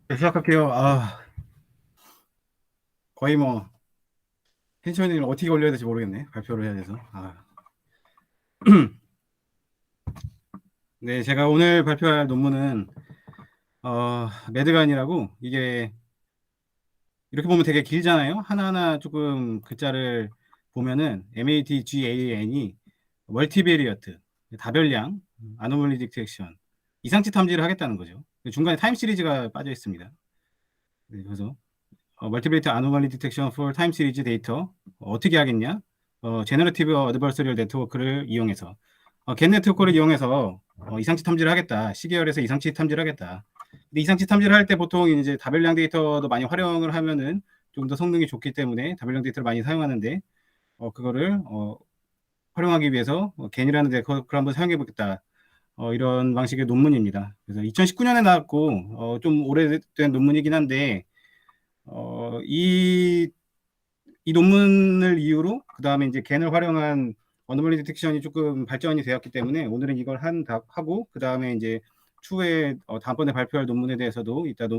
네, 시작할게요. 거의 뭐 텐션이 어떻게 올려야 될지 모르겠네. 발표를 해야 돼서. 네, 제가 오늘 발표할 논문은 매드간이라고, 이게 이렇게 보면 되게 길잖아요. 하나하나 조금 글자를 보면은 MADGAN이 멀티베리어트, 다별량, 아노멀리 디텍션, 이상치 탐지를 하겠다는 거죠. 중간에 타임 시리즈가 빠져 있습니다. 네, 그래서 멀티베리어트 아노멀리 디텍션 for 타임 시리즈 데이터 어떻게 하겠냐? 제너러티브 어드버서리얼 네트워크를 이용해서 겟 네트워크를 이용해서 이상치 탐지를 하겠다. 시계열에서 이상치 탐지를 하겠다. 근데 이상치 탐지를 할 때 보통 이제 다별량 데이터도 많이 활용을 하면은 좀 더 성능이 좋기 때문에 다별량 데이터를 많이 사용하는데 그거를 활용하기 위해서 겐이라는 데이터를 한번 사용해 보겠다. 이런 방식의 논문입니다. 그래서 2019년에 나왔고 좀 오래된 논문이긴 한데 이 논문을 이유로 그 다음에 이제 겐을 활용한 어노멀리 디텍션이 조금 발전이 되었기 때문에 오늘은 이걸 하고 그 다음에 이제 추후에 다음번에 발표할 논문에 대해서도 이따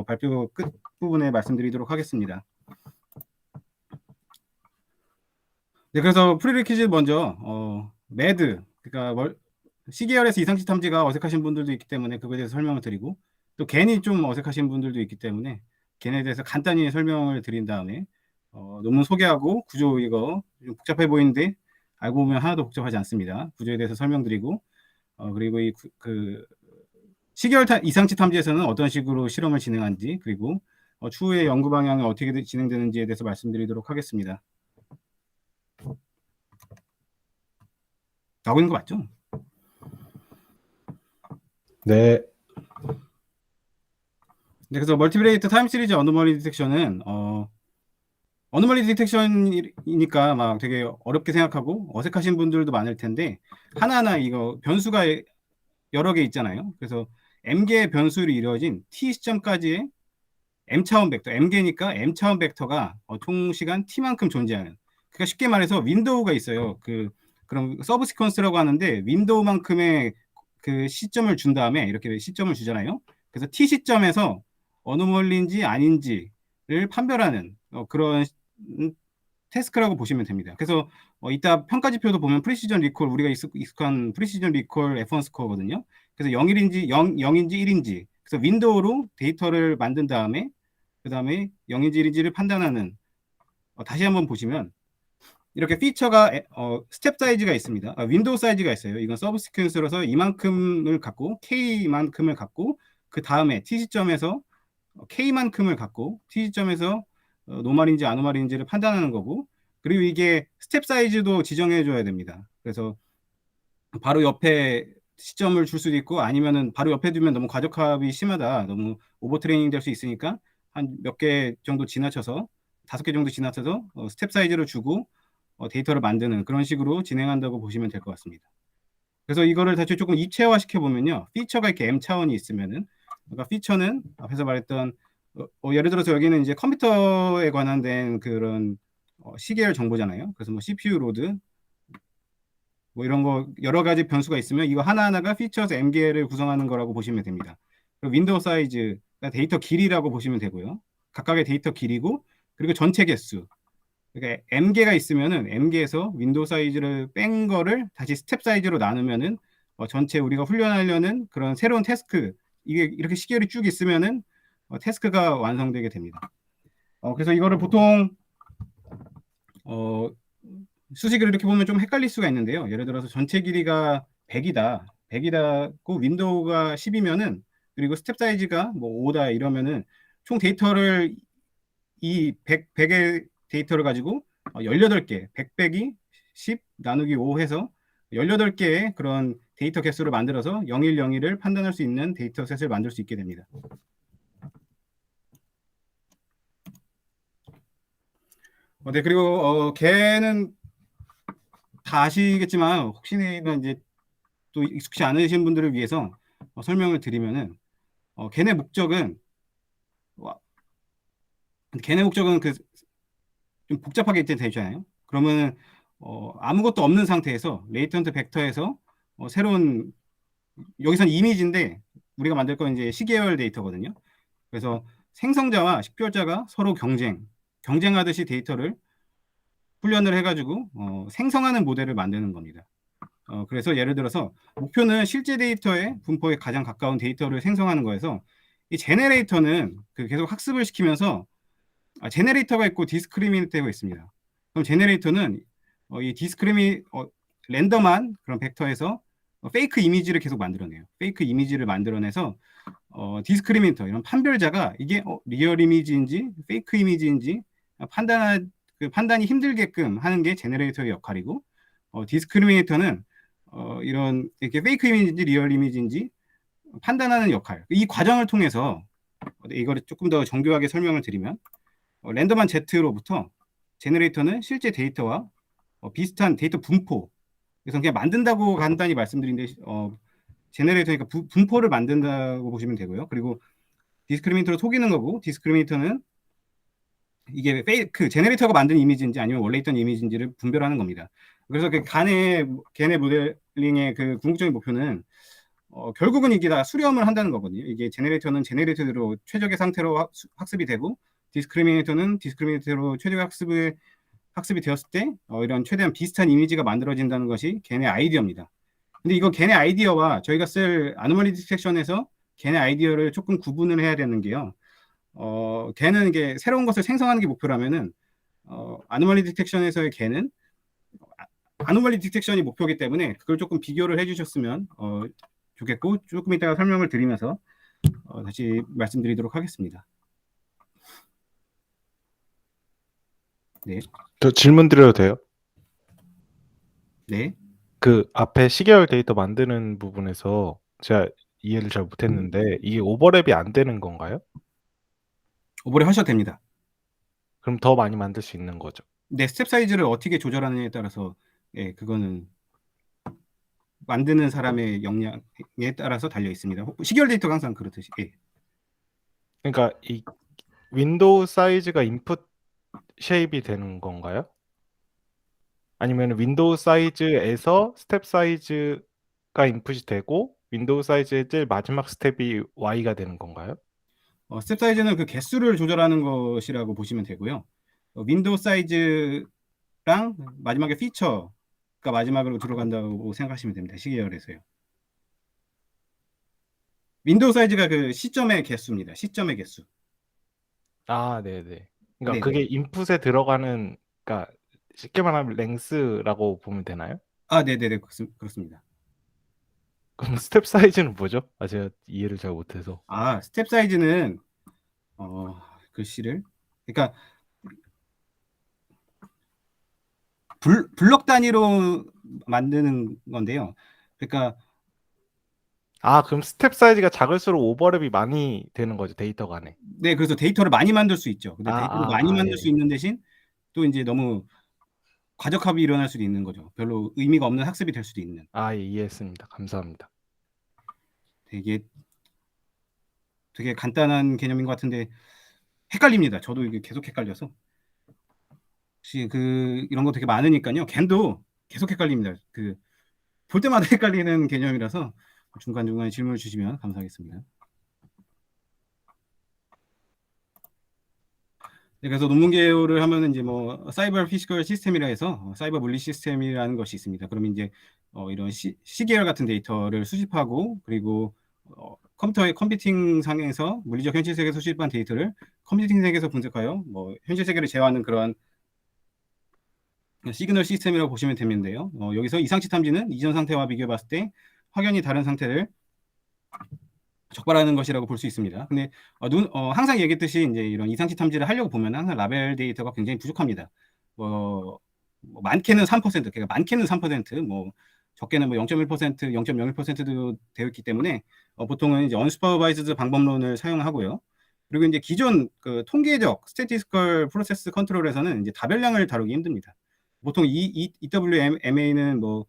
발표 끝 부분에 말씀드리도록 하겠습니다. 네, 그래서 프리리퀴즈 먼저 매드, 그러니까 시계열에서 이상치 탐지가 어색하신 분들도 있기 때문에 그거에 대해서 설명을 드리고, 또 겐이 좀 어색하신 분들도 있기 때문에 겐에 대해서 간단히 설명을 드린 다음에 논문 소개하고, 구조 이거 좀 복잡해 보이는데 알고 보면 하나도 복잡하지 않습니다. 구조에 대해서 설명드리고, 그리고 시계열 이상치 탐지에서는 어떤 식으로 실험을 진행한지, 그리고 추후에 연구 방향이 어떻게 진행되는지에 대해서 말씀드리도록 하겠습니다. 나오고 있는 거 맞죠? 네. 네, 그래서 멀티브레이트 타임 시리즈 어노멀리 디텍션은 어노멀리 디텍션이니까 막 되게 어렵게 생각하고 어색하신 분들도 많을 텐데, 하나하나 이거 변수가 여러 개 있잖아요. 그래서 m개의 변수로 이루어진 t 시점까지의 m차원 벡터, m개니까 m차원 벡터가 총 시간 t만큼 존재하는, 그러니까 쉽게 말해서 윈도우가 있어요. 그럼 서브 시퀀스라고 하는데, 윈도우만큼의 그 시점을 준 다음에 이렇게 시점을 주잖아요. 그래서 t 시점에서 어노멀리인지 아닌지를 판별하는 그런 태스크라고 보시면 됩니다. 그래서 이따 평가지표도 보면 프리시전 리콜, 우리가 익숙한 프리시전 리콜 F1 스코어거든요. 그래서 0일인지 0인지 1인지, 그래서 윈도우로 데이터를 만든 다음에 그 다음에 0인지 1인지를 판단하는, 다시 한번 보시면 이렇게 피처가 스텝 사이즈가 있습니다. 윈도우 사이즈가 있어요. 이건 서브 시퀀스로서 이만큼을 갖고 K만큼을 갖고, 그 다음에 T 시점에서 K만큼을 갖고 T 시점에서 노말인지 아노말인지를 판단하는 거고, 그리고 이게 스텝 사이즈도 지정해 줘야 됩니다. 그래서 바로 옆에 시점을 줄 수도 있고, 아니면은 바로 옆에 두면 너무 과적합이 심하다, 너무 오버 트레이닝 될 수 있으니까 한 몇 개 정도 지나쳐서, 5개 정도 지나쳐서 스텝 사이즈를 주고 데이터를 만드는 그런 식으로 진행한다고 보시면 될 것 같습니다. 그래서 이거를 다시 조금 입체화 시켜 보면요, 피처가 이렇게 m 차원이 있으면은, 그러니까 피처는 앞에서 말했던 예를 들어서 여기는 이제 컴퓨터에 관한된 그런 시계열 정보잖아요. 그래서 뭐 CPU 로드 뭐 이런 거 여러 가지 변수가 있으면 이거 하나하나가 피처에서 m개를 구성하는 거라고 보시면 됩니다. 그리고 윈도우 사이즈, 그러니까 데이터 길이라고 보시면 되고요. 각각의 데이터 길이고, 그리고 전체 개수. 그러니까 m개가 있으면은 m개에서 윈도우 사이즈를 뺀 거를 다시 스텝 사이즈로 나누면은 전체 우리가 훈련하려는 그런 새로운 태스크, 이게 이렇게 시계열이 쭉 있으면은 태스크가 완성되게 됩니다. 그래서 이거를 보통 수식을 이렇게 보면 좀 헷갈릴 수가 있는데요. 예를 들어서 전체 길이가 100이다. 100이다고 윈도우가 10이면은, 그리고 스텝 사이즈가 뭐 5다 이러면은, 총 데이터를 이 100의 데이터를 가지고 18개, 100 빼기 10 나누기 5 해서 18개의 그런 데이터 개수를 만들어서 0101을 판단할 수 있는 데이터셋을 만들 수 있게 됩니다. 네, 그리고 걔는 다 아시겠지만 혹시나 이제 또 익숙치 않으신 분들을 위해서 설명을 드리면은, 걔네 목적은 와, 걔네 목적은 좀 복잡하게 되잖아요. 그러면 아무것도 없는 상태에서 레이턴트 벡터에서 새로운 여기선 이미지인데 우리가 만들 건 이제 시계열 데이터거든요. 그래서 생성자와 식별자가 서로 경쟁하듯이 데이터를 훈련을 해가지고 생성하는 모델을 만드는 겁니다. 그래서 예를 들어서 목표는 실제 데이터의 분포에 가장 가까운 데이터를 생성하는 거여서 이 제네레이터는 그 계속 학습을 시키면서 제네레이터가 있고 디스크리미네이터가 있습니다. 그럼 제네레이터는 이 랜덤한 그런 벡터에서 페이크 이미지를 계속 만들어내요. 페이크 이미지를 만들어내서 디스크리미네이터 이런 판별자가 이게 리얼 이미지인지 페이크 이미지인지 판단이 힘들게끔 하는 게 제네레이터의 역할이고 디스크리미네이터는 이런 이렇게 페이크 이미지인지 리얼 이미지인지 판단하는 역할. 이 과정을 통해서 이거를 조금 더 정교하게 설명을 드리면 랜덤한 Z로부터 제너레이터는 실제 데이터와 비슷한 데이터 분포. 그래서 그냥 만든다고 간단히 말씀드린데 제너레이터니까 분포를 만든다고 보시면 되고요. 그리고 디스크리미네이터로 속이는 거고 디스크리미네이터는 이게 그 제너레이터가 만든 이미지인지 아니면 원래 있던 이미지인지를 분별하는 겁니다. 그래서 그 걔네 모델링의 그 궁극적인 목표는 결국은 이게 다 수렴을 한다는 거거든요. 이게 제너레이터는 제너레이터대로 최적의 상태로 학습이 되고 디스크리미네이터는 디스크리미네이터로 최적의 학습이 되었을 때 이런 최대한 비슷한 이미지가 만들어진다는 것이 걔네 아이디어입니다. 근데 이거 걔네 아이디어와 저희가 쓸 아노멀리 디텍션에서 걔네 아이디어를 조금 구분을 해야 되는 게요. 걔는 이게 새로운 것을 생성하는 게 목표라면은 아노멀리 디텍션에서의 걔는 아노멀리 디텍션이 목표이기 때문에 그걸 조금 비교를 해주셨으면 좋겠고 조금 이따가 설명을 드리면서 다시 말씀드리도록 하겠습니다. 네. 저 질문 드려도 돼요? 네. 그 앞에 시계열 데이터 만드는 부분에서 제가 이해를 잘 못했는데 이게 오버랩이 안 되는 건가요? 오버랩 하셔도 됩니다. 그럼 더 많이 만들 수 있는 거죠? 네, 스텝 사이즈를 어떻게 조절하느냐에 따라서 그거는 만드는 사람의 역량에 따라서 달려 있습니다. 시계열 데이터가 항상 그렇듯이. 그러니까 이 윈도우 사이즈가 인풋 쉐입이 되는 건가요? 아니면 윈도우 사이즈에서 스텝 사이즈가 인풋이 되고 윈도우 사이즈의 제일 마지막 스텝이 Y가 되는 건가요? 스텝 사이즈는 그 개수를 조절하는 것이라고 보시면 되고요. 윈도우 사이즈랑 마지막에 피처가 마지막으로 들어간다고 생각하시면 됩니다. 시계열에서요. 윈도우 사이즈가 그 시점의 개수입니다. 시점의 개수. 아, 네네. 그러니까 네네. 그게 인풋에 들어가는, 그러니까 쉽게 말하면 랭스라고 보면 되나요? 네네네. 그렇습니다. 그럼 스텝 사이즈는 뭐죠? 제가 이해를 잘 못해서. 스텝 사이즈는 글씨를 그러니까 블럭 단위로 만드는 건데요. 그러니까 그럼 스텝 사이즈가 작을수록 오버랩이 많이 되는 거죠, 데이터 간에. 네, 그래서 데이터를 많이 만들 수 있죠. 근데 데이터를 많이 만들 수 예. 있는 대신 또 이제 너무 과적합이 일어날 수도 있는 거죠. 별로 의미가 없는 학습이 될 수도 있는. 예, 이해했습니다. 감사합니다. 되게 간단한 개념인 것 같은데 헷갈립니다. 저도 이게 계속 헷갈려서. 혹시 이런 거 되게 많으니까요. 겐도 계속 헷갈립니다. 볼 때마다 헷갈리는 개념이라서 중간중간에 질문을 주시면 감사하겠습니다. 네, 그래서 논문 개요를 하면은 이제 뭐 사이버 피지컬 시스템이라 해서 사이버 물리 시스템이라는 것이 있습니다. 그러면 이제 이런 시계열 같은 데이터를 수집하고 그리고 컴퓨터의 컴퓨팅 상에서 물리적 현실 세계에서 수집한 데이터를 컴퓨팅 세계에서 분석하여 뭐 현실 세계를 제어하는 그런 시그널 시스템이라고 보시면 되는데요. 여기서 이상치 탐지는 이전 상태와 비교해 봤을 때 확연히 다른 상태를 적발하는 것이라고 볼 수 있습니다. 근데 항상 얘기했듯이 이제 이런 이상치 탐지를 하려고 보면 항상 라벨 데이터가 굉장히 부족합니다. 뭐 많게는 3%, 그러니까 많게는 3%, 뭐 적게는 뭐 0.1%, 0.01%도 되어 있기 때문에 보통은 이제 언슈퍼바이즈드 방법론을 사용하고요. 그리고 이제 기존 그 통계적 스태티스컬 프로세스 컨트롤에서는 이제 다별량을 다루기 힘듭니다. 보통 EWMA는 뭐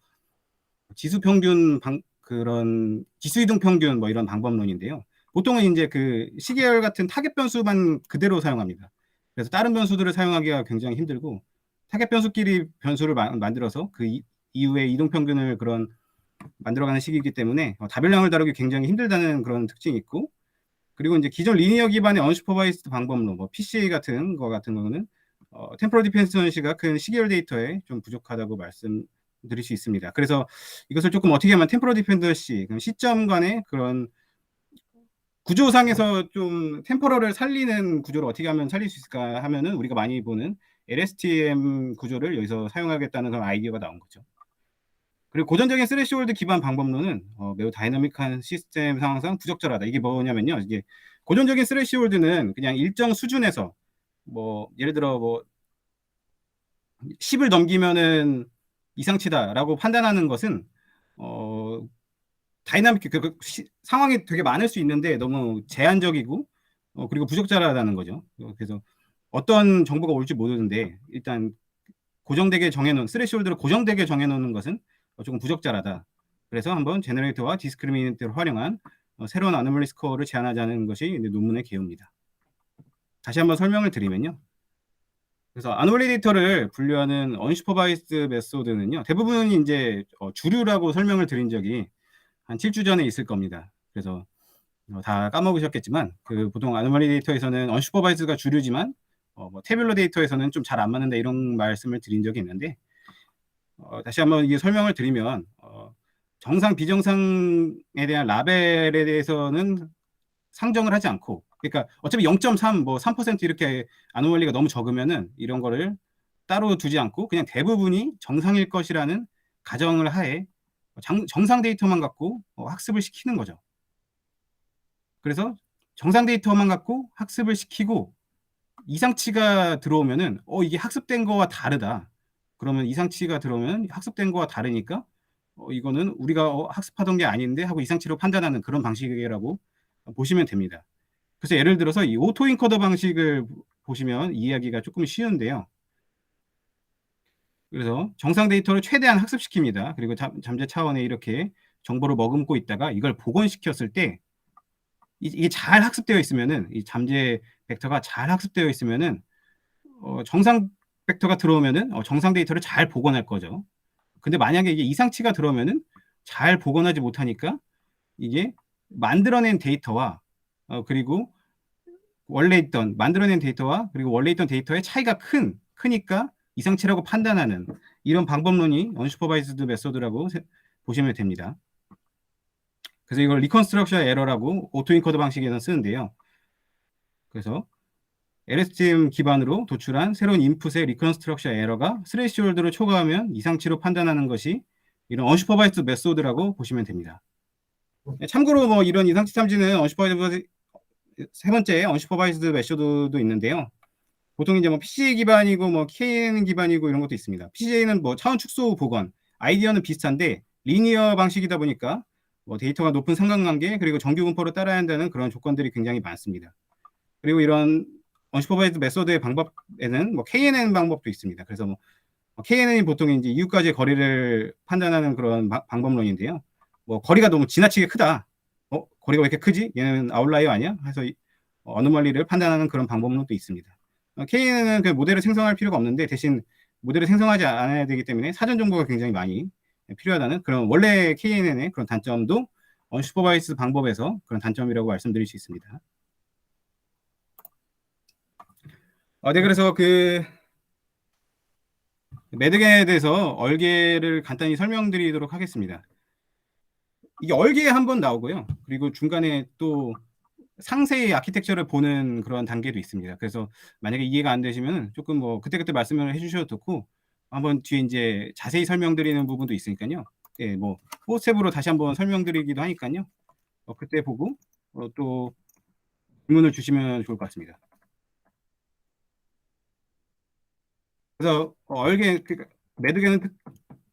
지수 평균 그런 지수 이동 평균 뭐 이런 방법론인데요. 보통은 이제 그 시계열 같은 타겟 변수만 그대로 사용합니다. 그래서 다른 변수들을 사용하기가 굉장히 힘들고 타겟 변수끼리 변수를 만들어서 그 이후에 이동 평균을 그런 만들어가는 식이기 때문에 다별량을 다루기 굉장히 힘들다는 그런 특징이 있고, 그리고 이제 기존 리니어 기반의 언슈퍼바이스드 방법론, 뭐 PCA 같은 경우는 템포럴 디펜던시가 큰 시계열 데이터에 좀 부족하다고 말씀드릴 수 있습니다. 그래서 이것을 조금 어떻게 하면 템포럴 디펜던시, 시점 간의 그런 구조상에서 좀 템포럴을 살리는 구조를 어떻게 하면 살릴 수 있을까 하면은 우리가 많이 보는 LSTM 구조를 여기서 사용하겠다는 그런 아이디어가 나온 거죠. 그리고 고전적인 스레시홀드 기반 방법론은 매우 다이너믹한 시스템 상황상 부적절하다. 이게 뭐냐면요, 이게 고전적인 스레시홀드는 그냥 일정 수준에서 뭐 예를 들어 뭐 10을 넘기면은 이상치다라고 판단하는 것은 다이나믹 상황이 되게 많을 수 있는데 너무 제한적이고 그리고 부적절하다는 거죠. 그래서 어떤 정보가 올지 모르는데 일단 고정되게 정해놓은 스레시홀드를 고정되게 정해놓는 것은 조금 부적절하다. 그래서 한번 제너레이터와 디스크리미네이터를 활용한 새로운 아노멀리 스코어를 제안하자는 것이 논문의 개요입니다. 다시 한번 설명을 드리면요. 그래서 아노멀리 데이터를 분류하는 언슈퍼바이스드 메소드는요, 대부분이 이제 주류라고 설명을 드린 적이 한 7주 전에 있을 겁니다. 그래서 다 까먹으셨겠지만 그 보통 아노멀리 데이터에서는 언슈퍼바이스드가 주류지만 뭐 태블러 데이터에서는 좀 잘 안 맞는다 이런 말씀을 드린 적이 있는데, 다시 한번 이게 설명을 드리면 정상 비정상에 대한 라벨에 대해서는 상정을 하지 않고, 그러니까 어차피 0.3, 뭐 3% 이렇게 아노멀리가 너무 적으면은 이런 거를 따로 두지 않고 그냥 대부분이 정상일 것이라는 가정을 하에 정상 데이터만 갖고 학습을 시키는 거죠. 그래서 정상 데이터만 갖고 학습을 시키고 이상치가 들어오면은 이게 학습된 거와 다르다. 그러면 이상치가 들어오면 학습된 거와 다르니까 이거는 우리가 학습하던 게 아닌데 하고 이상치로 판단하는 그런 방식이라고 보시면 됩니다. 그래서 예를 들어서 이 오토 인커더 방식을 보시면 이해하기가 조금 쉬운데요. 그래서 정상 데이터를 최대한 학습시킵니다. 그리고 잠재 차원에 이렇게 정보를 머금고 있다가 이걸 복원시켰을 때 이게 잘 학습되어 있으면은, 이 잠재 벡터가 잘 학습되어 있으면은 정상 벡터가 들어오면은 정상 데이터를 잘 복원할 거죠. 근데 만약에 이게 이상치가 들어오면은 잘 복원하지 못하니까 이게 만들어낸 데이터와 그리고 원래 있던 만들어낸 데이터와 그리고 원래 있던 데이터의 차이가 크니까 이상치라고 판단하는 이런 방법론이 언슈퍼바이즈드 메소드라고 보시면 됩니다. 그래서 이걸 리컨스트럭션 에러라고 오토인커더 방식에서 쓰는데요. 그래서 LSTM 기반으로 도출한 새로운 인풋의 리컨스트럭션 에러가 스레시홀드를 초과하면 이상치로 판단하는 것이 이런 언슈퍼바이즈드 메소드라고 보시면 됩니다. 참고로 뭐 이런 이상치 탐지는 세 번째 언슈퍼바이즈드 메소드도 있는데요. 보통 이제 뭐 PCA 기반이고 뭐 KNN 기반이고 이런 것도 있습니다. PCA는 뭐 차원 축소 복원, 아이디어는 비슷한데 리니어 방식이다 보니까 뭐 데이터가 높은 상관관계 그리고 정규 분포를 따라야 한다는 그런 조건들이 굉장히 많습니다. 그리고 이런 언슈퍼바이즈드 메소드의 방법에는 뭐 KNN 방법도 있습니다. 그래서 뭐 KNN이 보통 이제 이유까지의 거리를 판단하는 그런 방법론인데요. 뭐 거리가 너무 지나치게 크다. 거리가 왜 이렇게 크지? 얘는 아웃라이어 아니야? 해서 어노멀리를 판단하는 그런 방법론도 있습니다. KNN은 그 모델을 생성할 필요가 없는데 대신 모델을 생성하지 않아야 되기 때문에 사전 정보가 굉장히 많이 필요하다는 그런 원래 KNN의 그런 단점도 언슈퍼바이스 방법에서 그런 단점이라고 말씀드릴 수 있습니다. 네, 그래서 그 매듭에 대해서 얼개를 간단히 설명드리도록 하겠습니다. 이게 얼개 한번 나오고요. 그리고 중간에 또 상세히 아키텍처를 보는 그런 단계도 있습니다. 그래서 만약에 이해가 안 되시면 조금 뭐 그때그때 말씀을 해주셔도 좋고 한번 뒤에 이제 자세히 설명드리는 부분도 있으니까요. 예, 뭐 포스텝으로 다시 한번 설명드리기도 하니까요. 그때 보고 또 질문을 주시면 좋을 것 같습니다. 그래서 얼개 매듭에는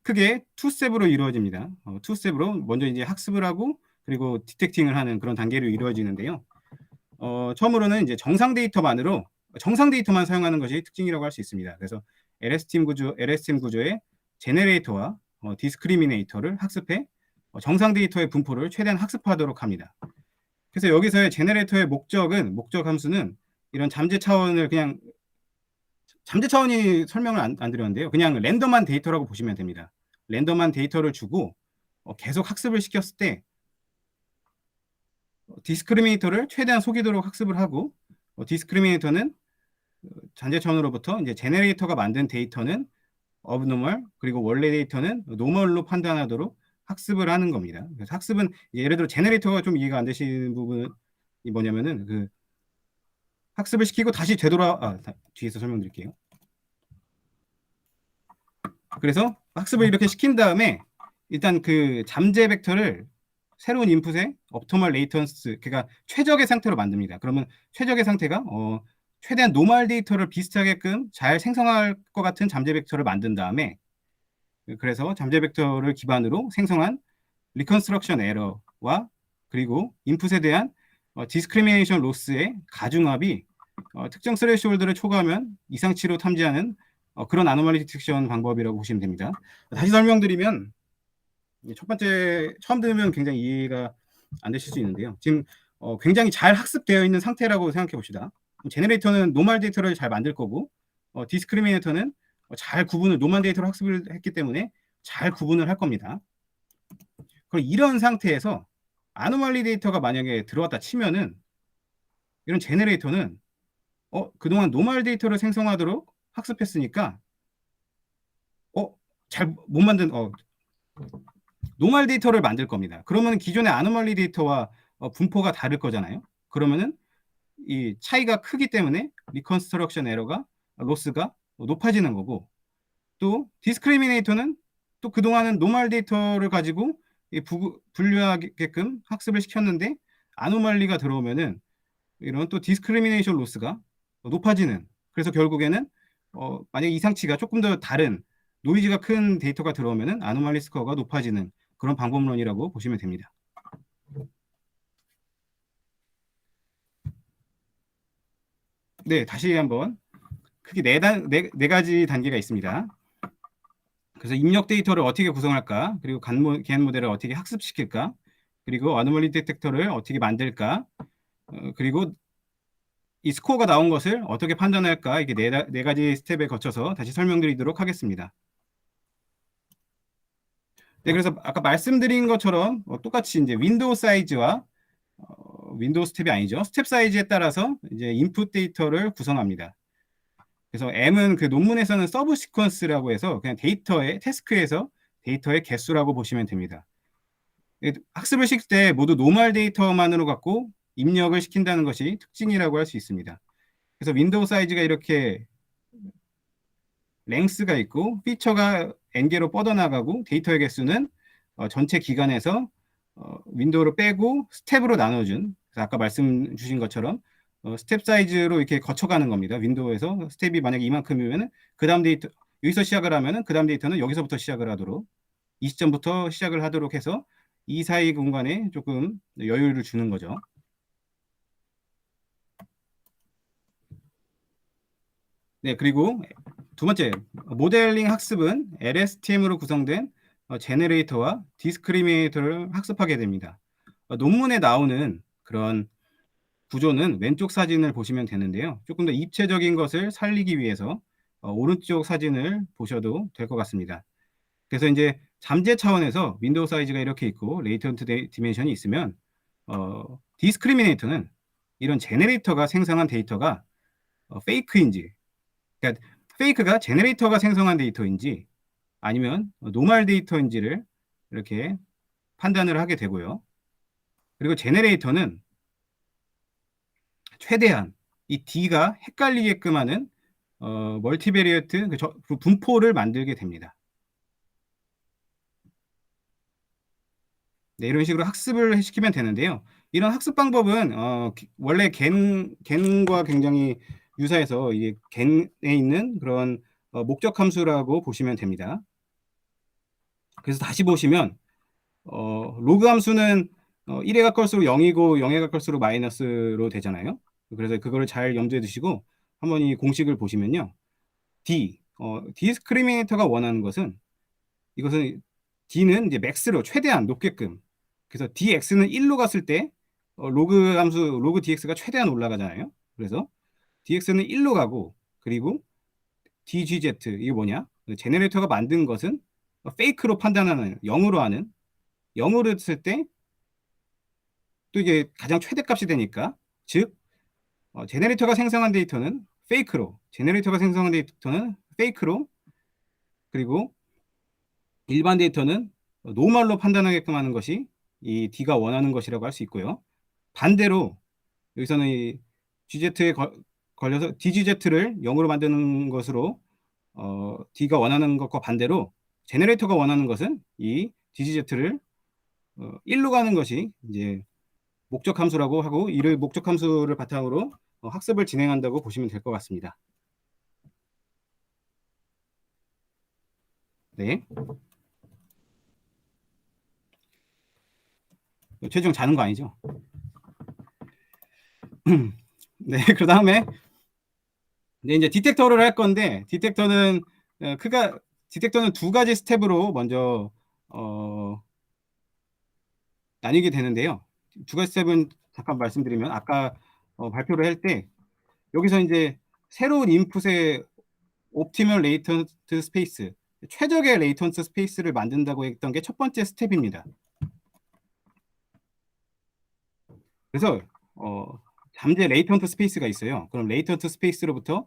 크게 투스텝으로 이루어집니다. 투스텝으로 먼저 이제 학습을 하고 그리고 디텍팅을 하는 그런 단계로 이루어지는데요. 처음으로는 이제 정상 데이터만 사용하는 것이 특징이라고 할 수 있습니다. 그래서 LSTM 구조의 제네레이터와 디스크리미네이터를 학습해 정상 데이터의 분포를 최대한 학습하도록 합니다. 그래서 여기서의 제네레이터의 목적 함수는 이런 잠재 차원을 그냥 잠재 차원이 설명을 안 드렸는데요. 그냥 랜덤한 데이터라고 보시면 됩니다. 랜덤한 데이터를 주고 계속 학습을 시켰을 때 디스크리미네이터를 최대한 속이도록 학습을 하고 디스크리미네이터는 잠재 차원으로부터 이제 제네레이터가 만든 데이터는 abnormal 그리고 원래 데이터는 normal로 판단하도록 학습을 하는 겁니다. 그래서 학습은 예를 들어 제네레이터가 좀 이해가 안 되시는 부분이 뭐냐면은 그 학습을 시키고 다시 뒤에서 설명드릴게요. 그래서 학습을 이렇게 시킨 다음에 일단 그 잠재 벡터를 새로운 인풋에 옵티멀 레이턴스 그러니까 최적의 상태로 만듭니다. 그러면 최적의 상태가 최대한 노멀 데이터를 비슷하게끔 잘 생성할 것 같은 잠재 벡터를 만든 다음에 그래서 잠재 벡터를 기반으로 생성한 리컨스트럭션 에러와 그리고 인풋에 대한 디스크리미네이션 로스의 가중합이 특정 스레시홀드를 초과하면 이상치로 탐지하는 그런 아노말리 디텍션 방법이라고 보시면 됩니다. 다시 설명드리면 첫 번째 처음 들으면 굉장히 이해가 안 되실 수 있는데요. 지금 굉장히 잘 학습되어 있는 상태라고 생각해 봅시다. 제네레이터는 노멀 데이터를 잘 만들 거고 디스크리미네이터는 잘 구분을 노멀 데이터로 학습을 했기 때문에 잘 구분을 할 겁니다. 그럼 이런 상태에서 아노말리 데이터가 만약에 들어왔다 치면은 이런 제네레이터는 그동안 노멀 데이터를 생성하도록 학습했으니까 잘 못 만든 노멀 데이터를 만들 겁니다. 그러면 기존의 아노멀리 데이터와 분포가 다를 거잖아요. 그러면은 이 차이가 크기 때문에 리컨스트럭션 에러가 로스가 높아지는 거고 또 디스크리미네이터는 또 그동안은 노멀 데이터를 가지고 분류하게끔 학습을 시켰는데 아노말리가 들어오면은 이런 또 디스크리미네이션 로스가 높아지는 그래서 결국에는 만약 이상치가 조금 더 다른 노이즈가 큰 데이터가 들어오면은 아노말리 스코어가 높아지는 그런 방법론이라고 보시면 됩니다. 네, 다시 한번 크게 네 가지 단계가 있습니다. 그래서 입력 데이터를 어떻게 구성할까, 그리고 개인 모델을 어떻게 학습시킬까, 그리고 아노멀리 디텍터를 어떻게 만들까, 그리고 이 스코어가 나온 것을 어떻게 판단할까, 이게 네 가지 스텝에 거쳐서 다시 설명드리도록 하겠습니다. 네, 그래서 아까 말씀드린 것처럼 똑같이 이제 윈도우 사이즈와 윈도우 스텝이 아니죠. 스텝 사이즈에 따라서 이제 인풋 데이터를 구성합니다. 그래서 M은 그 논문에서는 서브 시퀀스라고 해서 그냥 데이터의 태스크에서 데이터의 개수라고 보시면 됩니다. 학습을 시킬 때 모두 노멀 데이터만으로 갖고 입력을 시킨다는 것이 특징이라고 할 수 있습니다. 그래서 윈도우 사이즈가 이렇게 랭스가 있고 피처가 n개로 뻗어나가고 데이터의 개수는 전체 기간에서 윈도우를 빼고 스텝으로 나눠준 그래서 아까 말씀 주신 것처럼 스텝 사이즈로 이렇게 거쳐가는 겁니다. 윈도우에서 스텝이 만약에 이만큼이면 그 다음 데이터 여기서 시작을 하면은 그 다음 데이터는 여기서부터 시작을 하도록 이 시점부터 시작을 하도록 해서 이 사이 공간에 조금 여유를 주는 거죠. 네, 그리고 두 번째, 모델링 학습은 LSTM으로 구성된 제네레이터와 디스크리미네이터를 학습하게 됩니다. 논문에 나오는 그런 구조는 왼쪽 사진을 보시면 되는데요. 조금 더 입체적인 것을 살리기 위해서 오른쪽 사진을 보셔도 될 것 같습니다. 그래서 이제 잠재 차원에서 윈도우 사이즈가 이렇게 있고 레이턴트 디멘션이 있으면 디스크리미네이터는 이런 제네레이터가 생성한 데이터가 페이크인지 그러니까 페이크가 제네레이터가 생성한 데이터인지 아니면 노멀 데이터인지를 이렇게 판단을 하게 되고요. 그리고 제네레이터는 최대한 이 D가 헷갈리게끔 하는 멀티베리어트 그 분포를 만들게 됩니다. 네, 이런 식으로 학습을 시키면 되는데요. 이런 학습 방법은 원래 겐과 굉장히 유사해서 이게 겐에 있는 그런 목적 함수라고 보시면 됩니다. 그래서 다시 보시면 로그 함수는 1에 가까울수록 0이고 0에 가까울수록 마이너스로 되잖아요. 그래서 그거를 잘 염두에 두시고 한번 이 공식을 보시면요. 디스크리미네이터가 원하는 것은 이것은 D는 이제 맥스로 최대한 높게끔 그래서 dx는 1로 갔을 때 로그 함수 로그 dx가 최대한 올라가잖아요. 그래서 dx는 1로 가고 그리고 DGZ 이게 뭐냐? 제네레이터가 만든 것은 페이크로 판단하는 0으로 하는 0으로 했을 때 또 이게 가장 최대값이 되니까 즉 제네레이터가 생성한 데이터는 페이크로 제네레이터가 생성한 데이터는 페이크로 그리고 일반 데이터는 노멀로 판단하게끔 하는 것이 이 D가 원하는 것이라고 할 수 있고요. 반대로 여기서는 이 GZ에 걸려서 DGZ를 0으로 만드는 것으로 D가 원하는 것과 반대로 제네레이터가 원하는 것은 이 DGZ를 1로 가는 것이 이제 목적 함수라고 하고 이를 목적 함수를 바탕으로 학습을 진행한다고 보시면 될 것 같습니다. 네. 최종 자는 거 아니죠? 네, 그 다음에 이제 디텍터를 할 건데 디텍터는 디텍터는 두 가지 스텝으로 먼저 나뉘게 되는데요. 두 가지 스텝은 잠깐 말씀드리면 아까 발표를 할 때 여기서 이제 새로운 인풋의 옵티멀 레이턴트 스페이스 최적의 레이턴트 스페이스를 만든다고 했던 게 첫 번째 스텝입니다. 그래서 잠재 레이턴트 스페이스가 있어요. 그럼 레이턴트 스페이스로부터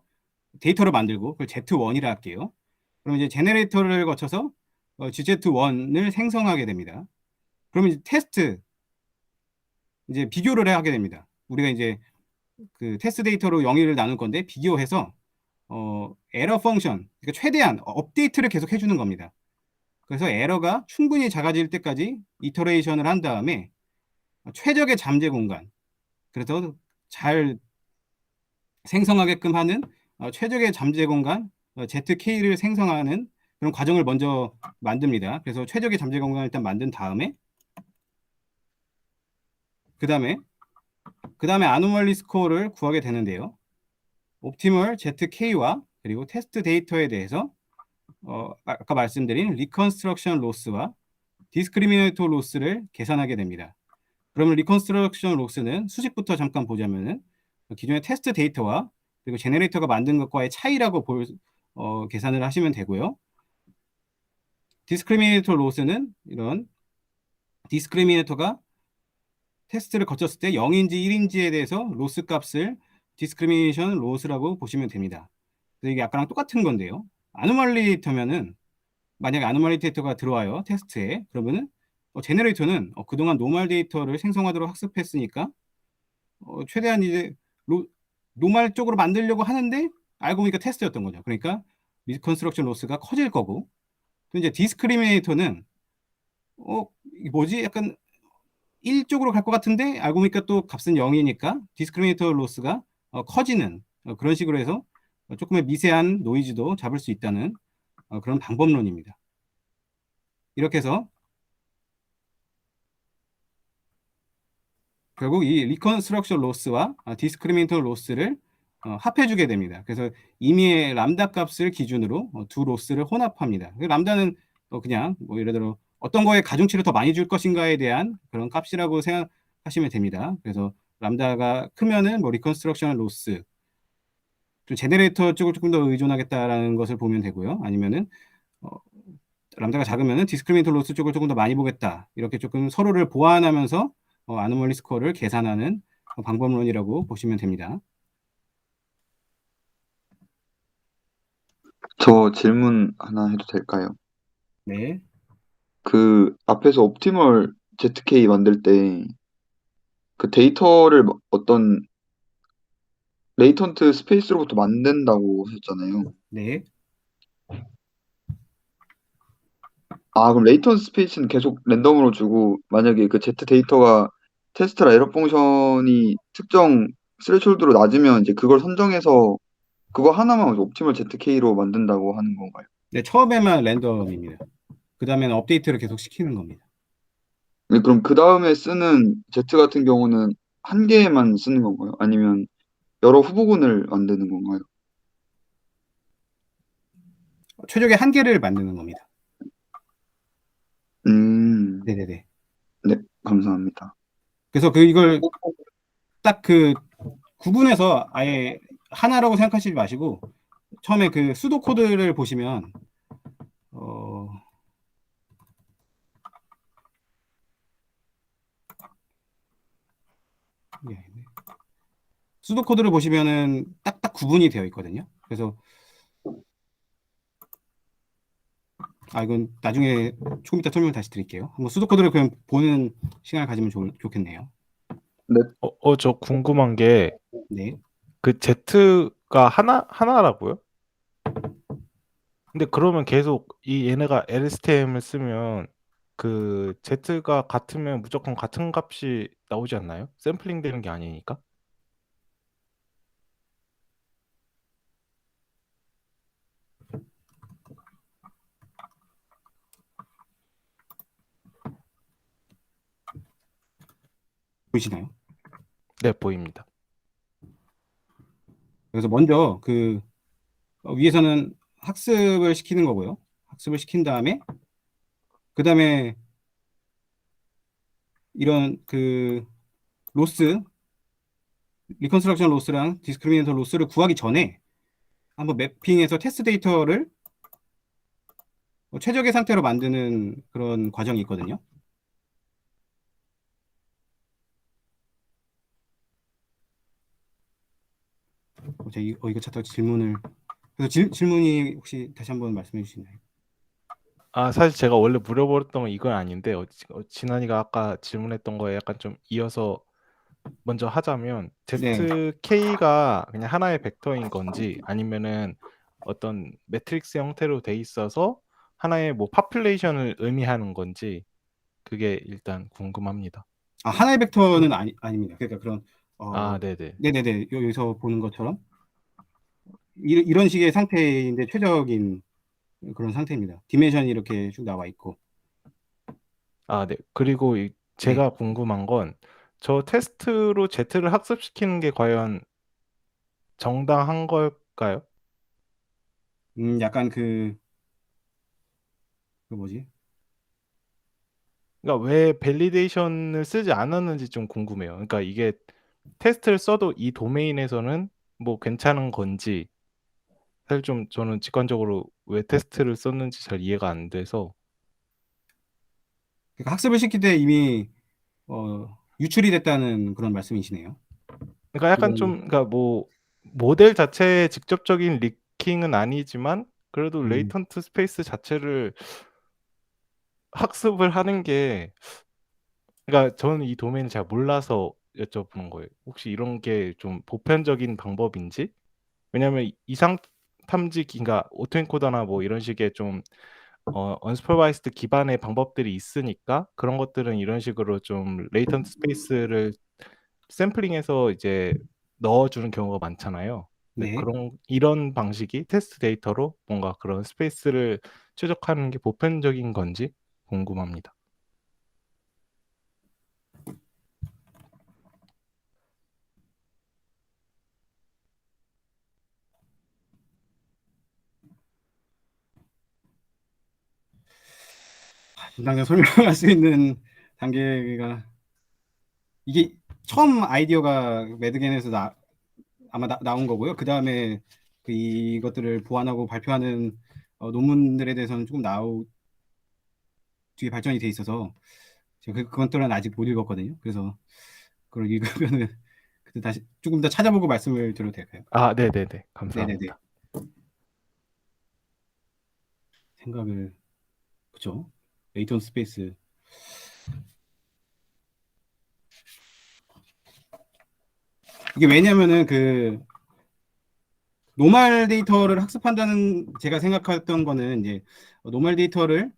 데이터를 만들고 그걸 Z1이라 할게요. 그럼 이제 제네레이터를 거쳐서 GZ1을 생성하게 됩니다. 그러면 이제 테스트 이제 비교를 하게 됩니다. 우리가 이제 그 테스트 데이터로 영위를 나눌 건데 비교해서 에러 펑션 그러니까 최대한 업데이트를 계속 해주는 겁니다. 그래서 에러가 충분히 작아질 때까지 이터레이션을 한 다음에 최적의 잠재 공간 그래서 잘 생성하게끔 하는 최적의 잠재 공간 ZK를 생성하는 그런 과정을 먼저 만듭니다. 그래서 최적의 잠재 공간을 일단 만든 다음에 그 다음에 아노멀리 스코어를 구하게 되는데요. 옵티멀 ZK와 그리고 테스트 데이터에 대해서 아까 말씀드린 리컨스트럭션 로스와 디스크리미네이터 로스를 계산하게 됩니다. 그러면 리컨스트럭션 로스는 수식부터 잠깐 보자면은 기존의 테스트 데이터와 그리고 제네레이터가 만든 것과의 차이라고 계산을 하시면 되고요. 디스크리미네이터 로스는 이런 디스크리미네이터가 테스트를 거쳤을 때 0인지 1인지에 대해서 로스 값을 디스크리미네이션 로스라고 보시면 됩니다. 그래서 이게 아까랑 똑같은 건데요. 아노멀리 데이터면은 만약에 아노멀리 데이터가 들어와요. 테스트에. 그러면은 제네레이터는 그동안 노멀 데이터를 생성하도록 학습했으니까 최대한 이제 노멀 쪽으로 만들려고 하는데 알고 보니까 테스트였던 거죠. 그러니까 리컨스트럭션 로스가 커질 거고 또 이제 디스크리미네이터는 이게 뭐지? 약간 1 쪽으로 갈 것 같은데 알고 보니까 또 값은 0이니까 디스크리미네이터 로스가 커지는 그런 식으로 해서 조금의 미세한 노이즈도 잡을 수 있다는 그런 방법론입니다. 이렇게 해서 결국 이 리컨스트럭션 로스와 디스크리미네이터 로스를 합해주게 됩니다. 그래서 임의의 람다 값을 기준으로 두 로스를 혼합합니다. 람다는 그냥 뭐 예를 들어 어떤 거에 가중치를 더 많이 줄 것인가에 대한 그런 값이라고 생각하시면 됩니다. 그래서 람다가 크면은 뭐 리컨스트럭션 로스, 좀 제네레이터 쪽을 조금 더 의존하겠다라는 것을 보면 되고요. 아니면은 람다가 작으면은 디스크리미네이터 로스 쪽을 조금 더 많이 보겠다. 이렇게 조금 서로를 보완하면서 아노멀리 스코어를 계산하는 방법론이라고 보시면 됩니다. 저 질문 하나 해도 될까요? 네. 그 앞에서 옵티멀 ZK 만들 때 그 데이터를 어떤 레이턴트 스페이스로부터 만든다고 하셨잖아요. 네. 아, 그럼 레이턴트 스페이스는 계속 랜덤으로 주고 만약에 그 Z 데이터가 테스트라 에러 펑션이 특정 스레숄드로 낮으면 이제 그걸 선정해서 그거 하나만 옵티멀 ZK로 만든다고 하는 건가요? 네, 처음에만 랜덤입니다. 그 다음에는 업데이트를 계속 시키는 겁니다. 네, 그럼 그 다음에 쓰는 Z 같은 경우는 한 개만 쓰는 건가요? 아니면 여러 후보군을 만드는 건가요? 최적의 한 개를 만드는 겁니다. 네네네. 네, 감사합니다. 그래서 이걸 딱 구분해서 아예 하나라고 생각하시지 마시고 처음에 그 수도 코드를 보시면 어, 이게 아니네. 수도 코드를 보시면은 딱딱 구분이 되어 있거든요. 그래서 이건 나중에 조금 이따 설명 다시 드릴게요. 한번 수도 코드를 그냥 보는 시간을 가지면 좋겠네요. 네, 저 궁금한 게 네. 그 Z가 하나라고요? 근데 그러면 계속 얘네가 LSTM을 쓰면 그 Z가 같으면 무조건 같은 값이 나오지 않나요? 샘플링 되는 게 아니니까. 보이시나요? 네, 보입니다. 그래서 먼저 그 위에서는 학습을 시키는 거고요. 학습을 시킨 다음에 그 다음에 이런 그 로스, 리컨스트럭션 로스랑 디스크리미네이터 로스를 구하기 전에 한번 매핑해서 테스트 데이터를 최적의 상태로 만드는 그런 과정이 있거든요. 이거 찾다가 질문을 그래서 질문이 혹시 다시 한번 말씀해 주시나요? 사실 제가 원래 물어버렸던 건 이건 아닌데 진환이가 아까 질문했던 거에 약간 좀 이어서 먼저 하자면 네. ZK가 그냥 하나의 벡터인 건지 아니면은 어떤 매트릭스 형태로 돼 있어서 하나의 뭐 파퓰레이션을 의미하는 건지 그게 일단 궁금합니다. 하나의 벡터는 아닙니다. 그러니까 그런 네네. 네네네 여기서 보는 것처럼 이런 식의 상태인데 최적인 그런 상태입니다. 디멘션이 이렇게 쭉 나와 있고. 네. 그리고 네. 제가 궁금한 건 저 테스트로 Z를 학습시키는 게 과연 정당한 걸까요? 약간 그 뭐지? 그러니까 왜 밸리데이션을 쓰지 않았는지 좀 궁금해요. 그러니까 이게 테스트를 써도 이 도메인에서는 뭐 괜찮은 건지 사실 좀 저는 직관적으로 왜 테스트를 썼는지 잘 이해가 안 돼서 그러니까 학습을 시킬 때 이미 유출이 됐다는 그런 말씀이시네요. 그러니까 약간 좀 그러니까 뭐 모델 자체의 직접적인 리킹은 아니지만 그래도 음, 레이턴트 스페이스 자체를 학습을 하는 게 그러니까 저는 이 도메인을 잘 몰라서 여쭤보는 거예요. 혹시 이런 게 좀 보편적인 방법인지? 왜냐하면 이상 탐지 그러니까 오토엔코더나 뭐 이런 식의 좀 언슈퍼바이스드 기반의 방법들이 있으니까 그런 것들은 이런 식으로 좀 레이턴트 스페이스를 샘플링해서 이제 넣어주는 경우가 많잖아요. 근데 네. 이런 방식이 테스트 데이터로 뭔가 그런 스페이스를 최적화하는 게 보편적인 건지 궁금합니다. 당장 설명할 수 있는 단계가 이게 처음 아이디어가 매드겐에서 아마 나온 거고요. 그 다음에 이것들을 보완하고 발표하는 논문들에 대해서는 조금 뒤에 발전이 돼 있어서 제가 그것들은 아직 못 읽었거든요. 그래서 그걸 읽으면은 그때 다시 조금 더 찾아보고 말씀을 드려도 될까요? 네네네. 네네네. 감사합니다. 생각을 그죠? 레이턴 스페이스 이게 왜냐면은 그 노멀 데이터를 학습한다는 제가 생각했던 거는 이제 노멀 데이터를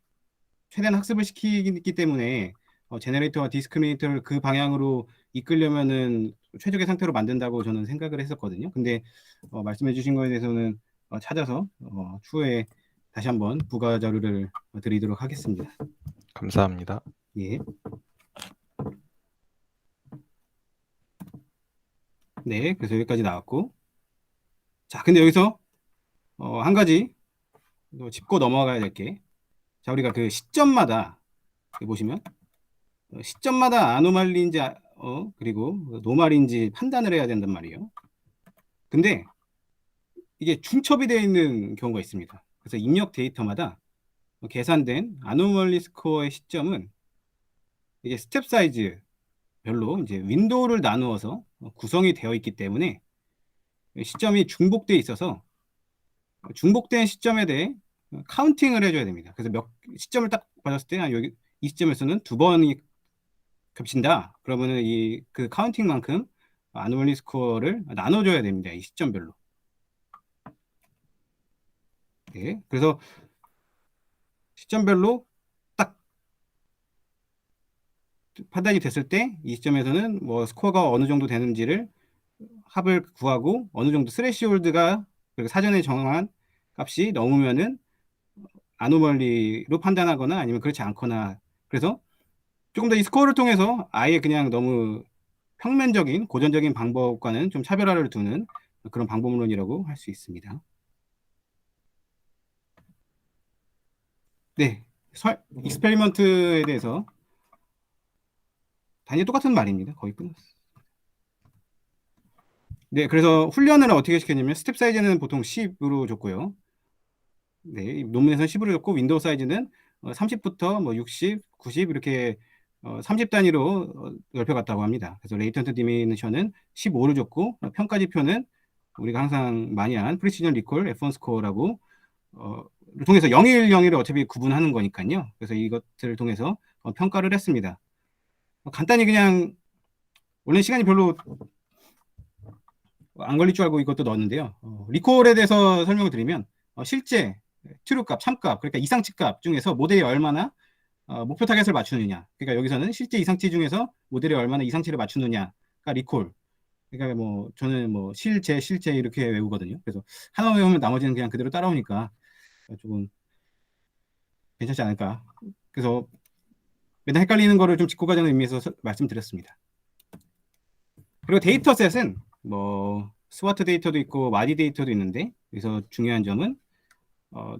최대한 학습을 시키기 때문에 제너레이터와 디스크리미네이터를 그 방향으로 이끌려면은 최적의 상태로 만든다고 저는 생각을 했었거든요. 근데 말씀해 주신 거에 대해서는 찾아서 추후에 다시 한번 부가 자료를 드리도록 하겠습니다. 감사합니다. 예. 네, 그래서 여기까지 나왔고. 자, 근데 여기서 한 가지 짚고 넘어가야 될 게, 자, 우리가 그 시점마다 여기 보시면 시점마다 아노말리인지 그리고 노말인지 판단을 해야 된단 말이에요. 근데 이게 중첩이 되어 있는 경우가 있습니다. 그래서 입력 데이터마다 계산된 아노멀리 스코어의 시점은 이게 스텝 사이즈별로 이제 윈도우를 나누어서 구성이 되어 있기 때문에 시점이 중복돼 있어서 중복된 시점에 대해 카운팅을 해줘야 됩니다. 그래서 몇 시점을 딱 받았을 때 여기 이 시점에서는 두 번이 겹친다. 그러면은 이 그 카운팅만큼 아노멀리 스코어를 나눠줘야 됩니다. 이 시점별로. 네, 그래서 시점별로 딱 판단이 됐을 때 이 시점에서는 뭐 스코어가 어느 정도 되는지를 합을 구하고 어느 정도 스레시홀드가 사전에 정한 값이 넘으면은 아노멀리로 판단하거나 아니면 그렇지 않거나 그래서 조금 더 이 스코어를 통해서 아예 그냥 너무 평면적인 고전적인 방법과는 좀 차별화를 두는 그런 방법론이라고 할 수 있습니다. 네, 익스페리먼트에 대해서 단지 똑같은 말입니다. 거의 끝났어요. 네, 그래서 훈련을 어떻게 시켰냐면 스텝 사이즈는 보통 10으로 줬고요. 네, 논문에서는 10으로 줬고 윈도우 사이즈는 30부터 뭐 60, 90 이렇게 30 단위로 넓혀갔다고 합니다. 그래서 레이턴트 디미니션은 15를 줬고 평가 지표는 우리가 항상 많이 한 프리시전 리콜 F1 스코어라고 를 통해서 0일 0일을 어차피 구분하는 거니까요. 그래서 이것들을 통해서 평가를 했습니다. 간단히 그냥 원래 시간이 별로 안 걸릴 줄 알고 이것도 넣었는데요. 리콜에 대해서 설명을 드리면 실제 트루값, 참값, 그러니까 이상치값 중에서 모델이 얼마나 목표 타겟을 맞추느냐. 그러니까 여기서는 실제 이상치 중에서 모델이 얼마나 이상치를 맞추느냐가 리콜. 그러니까 뭐 저는 뭐 실제 이렇게 외우거든요. 그래서 하나 외우면 나머지는 그냥 그대로 따라오니까 조금 괜찮지 않을까. 그래서 맨날 헷갈리는 거를 좀 짚고 가자는 의미에서 말씀드렸습니다. 그리고 데이터셋은 뭐 스와트 데이터도 있고 마디 데이터도 있는데 여기서 중요한 점은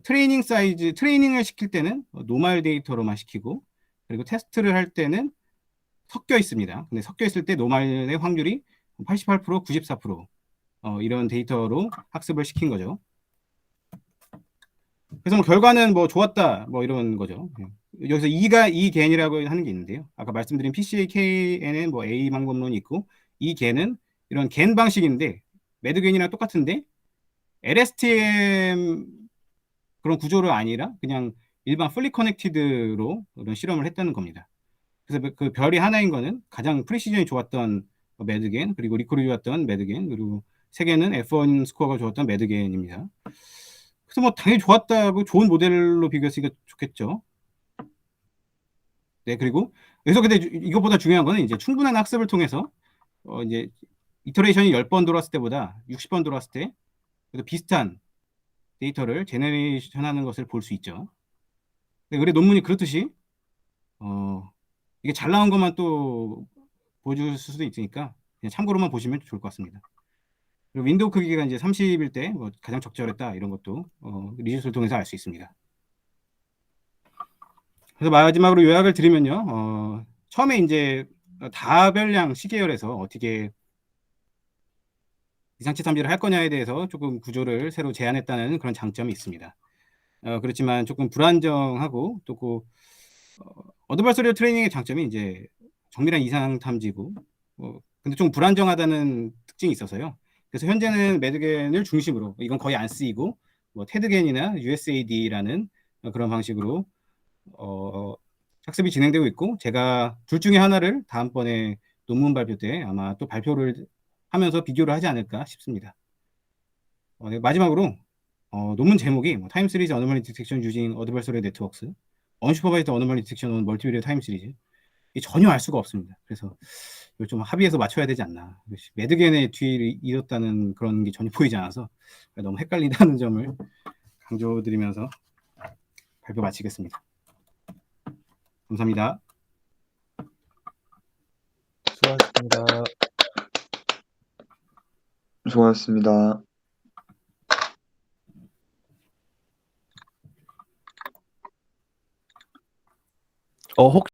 트레이닝 사이즈, 트레이닝을 시킬 때는 노멀 데이터로만 시키고 그리고 테스트를 할 때는 섞여 있습니다. 근데 섞여 있을 때 노멀의 확률이 88%, 94% 이런 데이터로 학습을 시킨 거죠. 그래서 뭐 결과는 뭐 좋았다 뭐 이런 거죠. 여기서 이 겐이라고 하는 게 있는데요. 아까 말씀드린 PCA-KN은 뭐 A 방법론이 있고 이 겐은 이런 겐 방식인데 매드겐이랑 똑같은데 LSTM 그런 구조가 아니라 그냥 일반 풀리 커넥티드로 이런 실험을 했다는 겁니다. 그래서 그 별이 하나인 거는 가장 프리시전이 좋았던 매드겐 그리고 리콜이 좋았던 매드겐 그리고 세 개는 F1 스코어가 좋았던 매드겐입니다. 그래서 뭐 당연히 좋았다고 좋은 모델로 비교했으니까 좋겠죠. 네, 그리고 여기서 근데 이것보다 중요한 거는 이제 충분한 학습을 통해서 이제 이터레이션이 10번 돌았을 때보다 60번 돌았을 때 그래도 비슷한 데이터를 제너레이션 하는 것을 볼 수 있죠. 근데 의뢰 논문이 그렇듯이 이게 잘 나온 것만 또 보여줄 수도 있으니까 그냥 참고로만 보시면 좋을 것 같습니다. 그리고 윈도우 크기가 이제 30일 때 뭐 가장 적절했다 이런 것도 리뷰를 통해서 알 수 있습니다. 그래서 마지막으로 요약을 드리면요. 처음에 이제 다별량 시계열에서 어떻게 이상치 탐지를 할 거냐에 대해서 조금 구조를 새로 제안했다는 그런 장점이 있습니다. 그렇지만 조금 불안정하고 또 그 어드버서리얼 트레이닝의 장점이 이제 정밀한 이상 탐지고 근데 좀 불안정하다는 특징이 있어서요. 그래서 현재는 매드겐을 중심으로 이건 거의 안 쓰이고 뭐 테드겐이나 USAD라는 그런 방식으로 학습이 진행되고 있고 제가 둘 중에 하나를 다음번에 논문 발표 때 아마 또 발표를 하면서 비교를 하지 않을까 싶습니다. 네, 마지막으로 논문 제목이 뭐 타임 시리즈 어노멀리 디텍션 유징 어드버서리얼 네트워크스 언슈퍼바이즈드 어노멀리 디텍션 온 멀티비리어 타임 시리즈 전혀 알 수가 없습니다. 그래서 이걸 좀 합의해서 맞춰야 되지 않나. 매드겐의 뒤를 이었다는 그런 게 전혀 보이지 않아서 너무 헷갈린다는 점을 강조드리면서 발표 마치겠습니다. 감사합니다. 수고하셨습니다. 수고하셨습니다.